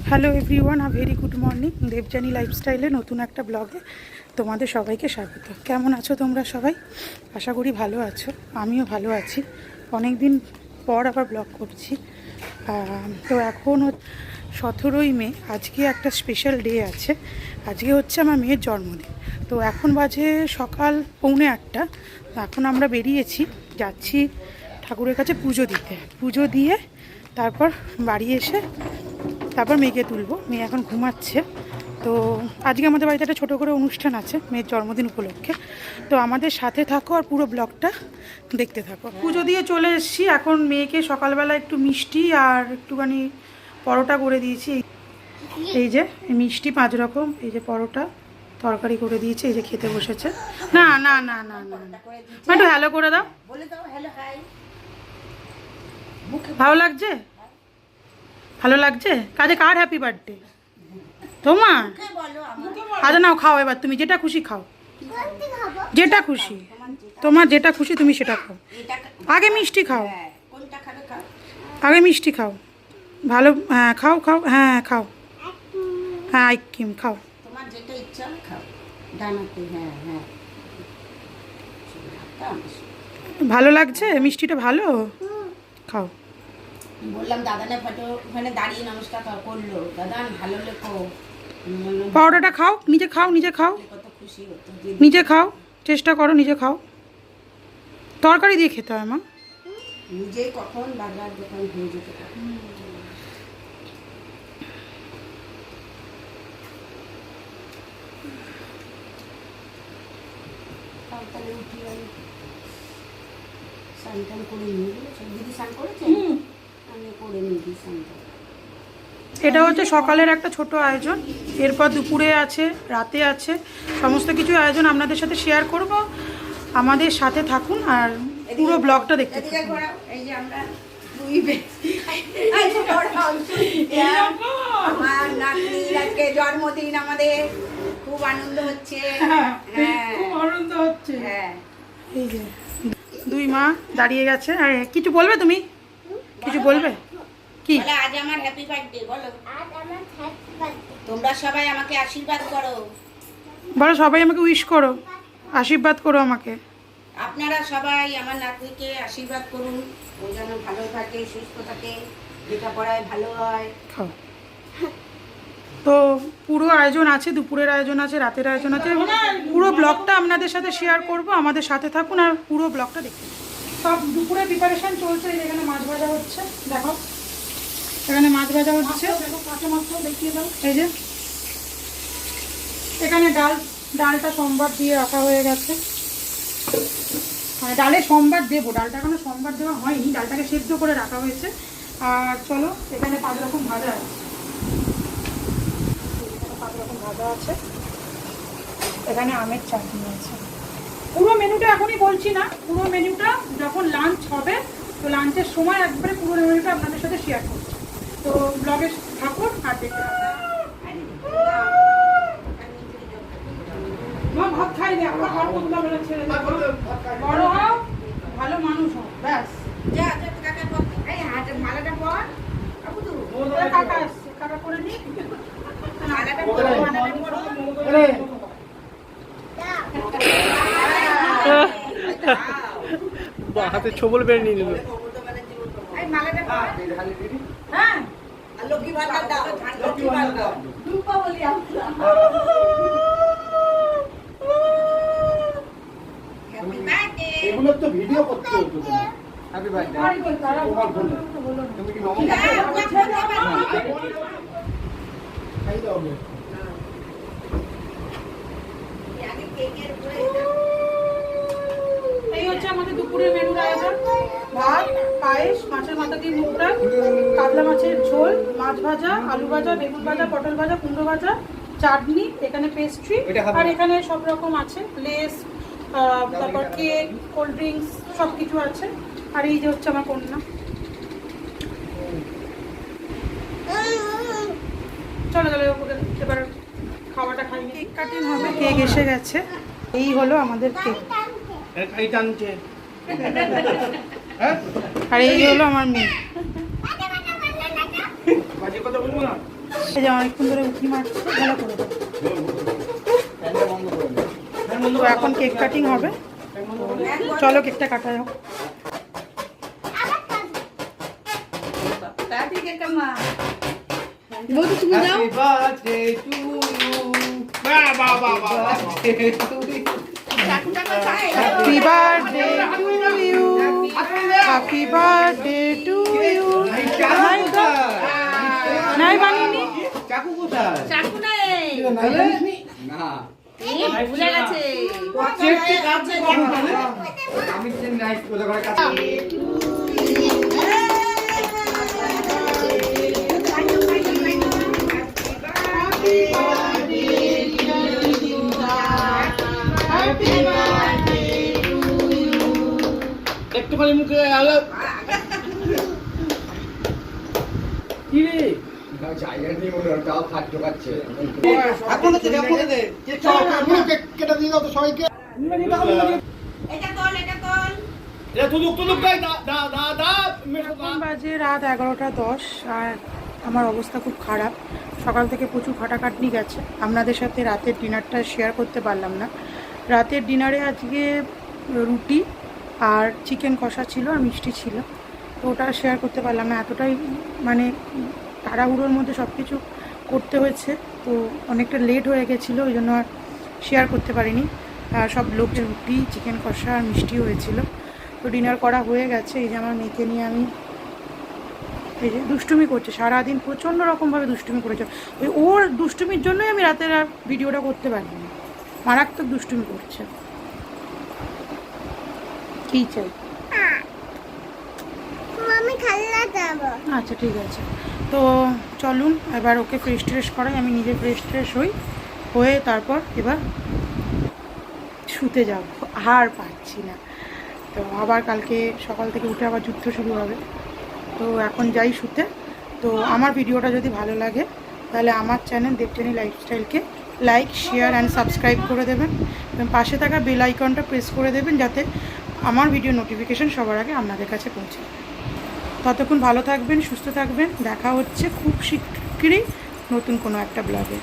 Hello everyone, very good morning. Debjani লাইফস্টাইলে নতুন একটা ব্লগে তোমাদের সবাইকে স্বাগত। কেমন আছো তোমরা সবাই? আশা করি ভালো আছো, আমিও ভালো আছি। অনেক দিন পর আবার ব্লগ করছি। তো এখন 17ই মে, আজকে একটা স্পেশাল ডে আছে। আজকে হচ্ছে আমার মেয়ের জন্মদিন। তো এখন বাজে সকাল 1:45। এখন আমরা বেরিয়েছি, যাচ্ছি ঠাকুরের কাছে পুজো দিতে। পুজো দিয়ে তারপর বাড়ি এসে তারপর মেয়েকে তুলবো। মেয়ে এখন ঘুমাচ্ছে। তো আজকে আমাদের বাড়িতে একটা ছোটো করে অনুষ্ঠান আছে মেয়ের জন্মদিন উপলক্ষে। তো আমাদের সাথে থাকো আর পুরো ব্লগটা দেখতে থাকো। পুজো দিয়ে চলে এসেছি। এখন মেয়েকে সকালবেলা একটু মিষ্টি আর একটুখানি পরোটা করে দিয়েছি। এই যে মিষ্টি 5 রকম, এই যে পরোটা তরকারি করে দিয়েছি, এই যে খেতে বসেছে। না না না না না, একটু হ্যালো করে দাও। ভালো লাগছে? ভালো লাগছে? কাজে কার হ্যাপি বার্থডে? তোমার? আচ্ছা নাও, খাও এবার, তুমি যেটা খুশি খাও, যেটা খুশি তোমার, যেটা খুশি তুমি সেটা খাও। আগে মিষ্টি খাও, আগে মিষ্টি খাও। ভালো, হ্যাঁ খাও খাও, হ্যাঁ খাও, হ্যাঁ আইসক্রিম খাও। তোমার যেটা ইচ্ছা খাও, ডানাতে। হ্যাঁ হ্যাঁ, ভালো লাগছে মিষ্টিটা? ভালো, খাও। বললাম দাদানে ফটো ওখানে দাঁড়িয়ে নমস্কার করলো, দাদা ভালো লেখো। পাউডারটা খাও, নিজে খাও, নিজে খাও, কত খুশি হতো। নিজে খাও, চেষ্টা করো নিজে খাও। তরকারি দিয়ে খেতে হয় মা। নিজেই কখন বাজার দোকান হয়ে যেতে পারে। তাহলে উঠি আমি স্নান টান করে নিয়ে গেলে দিদি স্নান করেছে, আমি করে নিয়ে দিই স্নানটা। এটা হচ্ছে সকালের একটা ছোট আয়োজন। এরপর দুপুরে আছে, রাতে আছে, সমস্ত কিছু আয়োজন আপনাদের সাথে শেয়ার করব। আমাদের সাথে থাকুন আর পুরো ব্লগটা দেখতে থাকুন। এই যে আমরা আমার নাতনির আজকে জন্মদিন, আমাদের খুব আনন্দ হচ্ছে। হ্যাঁ খুব আনন্দ হচ্ছে। হ্যাঁ, এই যে দুই মা দাঁড়িয়ে গেছে। আর কিছু বলবে তুমি? কিছু বলবে কি? বলো আজ আমার হ্যাপি বার্থডে। বলো তোমরা সবাই আমাকে আশীর্বাদ করো। বলো সবাই আমাকে উইশ করো, আশীর্বাদ করো আমাকে। আপনারা সবাই আমার নাতনিকে আশীর্বাদ করুন, ও যেন ভালো থাকে, সুস্থ থাকে, লেখাপড়ায় ভালো হয়। খাও। তো পুরো আয়োজন আছে, দুপুরের আয়োজন আছে, রাতের আয়োজন আছে। পুরো ব্লগটা আপনাদের সাথে শেয়ার করব। আমাদের সাথে থাকুন আর পুরো ব্লগটা দেখুন। সব দুপুরে প্রিপারেশন চলছে। এখানে মাছ ভাজা হচ্ছে, দেখো এখানে মাছ ভাজা হচ্ছে। এই যে এখানে ডালটা সোমবার দিয়ে রাখা হয়ে গেছে। মানে ডালে সোমবার দেবো, ডালটা এখনো সোমবার দেওয়া হয়নি, ডালটাকে সেদ্ধ করে রাখা হয়েছে। আর চলো, এখানে 5 রকম ভাজা আছে, 5 রকম ভাজা আছে। এখানে আমের চাটনি আছে। পুরো মেনুটা এখনই বলছি না, পুরো মেনুটা যখন লাঞ্চ হবে, তো লাঞ্চের সময় একবারে পুরো মেনুটা আপনাদের সাথে শেয়ার করছি। তো ব্লগে থাকুন আর দেখতে থাকুন। ভাত খাই না, বড় হও, ভালো মানুষ হও, ব্যাস। যা যা কাকা পর, এই হাতের মালাটা পর। কাকা আসছে, কাকা করে নি মালাটা পর, মালাটা পর। হাতে ছবল বের নিয়ে নিল। এই মালাটা পর। হ্যাঁ, আর লক্ষ্মী ভান্ডার দাও, লক্ষ্মী ভান্ডার দুপা বলি আমরা। Happy birthday. এগুলো তো ভিডিও করতে হতো। Happy birthday. তোমার বলো। তুমি কি নমস্কার খাই দাও না। আগে কেকের উপরে এই হচ্ছে আমাদের দুপুরের মেনুর আয়োজন। ভাত, পায়েস, মাছের মাথা দিয়ে মুগ ডাল, কাতলা মাছের ঝোল, মাছ ভাজা, আলু ভাজা, বেগুন ভাজা, পটল ভাজা, কুমড়ো ভাজা, চাটনি, এখানে পেস্ট্রি, আর এখানে সব রকম আছে, লেস, তারপর কেক, কোল্ড ড্রিঙ্কস, সব কিছু আছে। আর এই যে হচ্ছে আমার কন্যা। চলো চলো, এবার খাওয়াটা খাই। কেক কাটিং হবে, কেক এসে গেছে। এই হলো আমাদের কেক। এই টানছে। আর এই হলো আমার মেয়ে। বাজে কথা বলবো না। এই যে অনেকক্ষণ ধরে উঁকি মারছে, ভালো করে দাও। ফ্যানটা বন্ধ করে দাও। তো এখন কেক কাটিং হবে, চলো কেকটা কাটা হোক। তাড়াতাড়ি কেক কামা। Happy birthday to you. বাহ বাহ বাহ বাহ। চাকুটা কোথায়? Happy birthday to you, happy birthday to you. নাই বানিনি, চাকু কোথায়? চাকু নেই। না। ভুলে গেছে। চেকটি কাটছে কখন তাহলে? আমি চেন নাইস করে করে কাটছি। একটুখানি মুখে আলো কি রে জায়গা নেই ওর তাও খাদ্য খাচ্ছে এখন তো কেমন দে যে চল কেক কেটে দিয়ে দাও তো সবাইকে এটা তোল, এটা তোল। এটা তুলুক গাই দা দা দা দা এখন বাজে রাত 11:10 আর আমার অবস্থা খুব খারাপ। সকাল থেকে প্রচুর খাটাখাটনি গেছে, আপনাদের সাথে রাতের ডিনারটা শেয়ার করতে পারলাম না। রাতের ডিনারে আজকে রুটি আর চিকেন কষা ছিল আর মিষ্টি ছিল, তো ওটা শেয়ার করতে পারলাম না। এতটাই মানে তাড়াহুড়োর মধ্যে সব কিছু করতে হয়েছে, তো অনেকটা লেট হয়ে গেছিলো, ওই জন্য আর শেয়ার করতে পারিনি। আর সব লোকের রুটি চিকেন কষা আর মিষ্টি হয়েছিল। তো ডিনার করা হয়ে গেছে। এই যে আমার মেয়েকে নিয়ে আমি, এই যে দুষ্টুমি করছে সারাদিন, প্রচণ্ড রকমভাবে দুষ্টুমি করেছে। ওই ওর দুষ্টুমির জন্যই আমি রাতের আর ভিডিওটা করতে পারিনি, মারাত্মক দুষ্টুমি করছে। কী চাই? আচ্ছা ঠিক আছে, তো চলুন এবার ওকে ফ্রেশ ট্রেশ করাই, আমি নিজে ফ্রেশ ট্রেশ হয়ে তারপর এবার শুতে যাব। আর পারছি না, তো আবার কালকে সকাল থেকে উঠে আবার যুদ্ধ শুরু হবে। তো এখন যাই শুতে। তো আমার ভিডিওটা যদি ভালো লাগে তাহলে আমার চ্যানেল দেবযানী লাইফস্টাইলকে লাইক শেয়ার অ্যান্ড সাবস্ক্রাইব করে দেবেন এবং পাশে থাকা বেল আইকনটা প্রেস করে দেবেন, যাতে আমার ভিডিও নোটিফিকেশন সবার আগে আপনাদের কাছে পৌঁছায়। ততক্ষণ ভালো থাকবেন, সুস্থ থাকবেন। দেখা হচ্ছে খুব শিগগিরই নতুন কোনো একটা ব্লগে।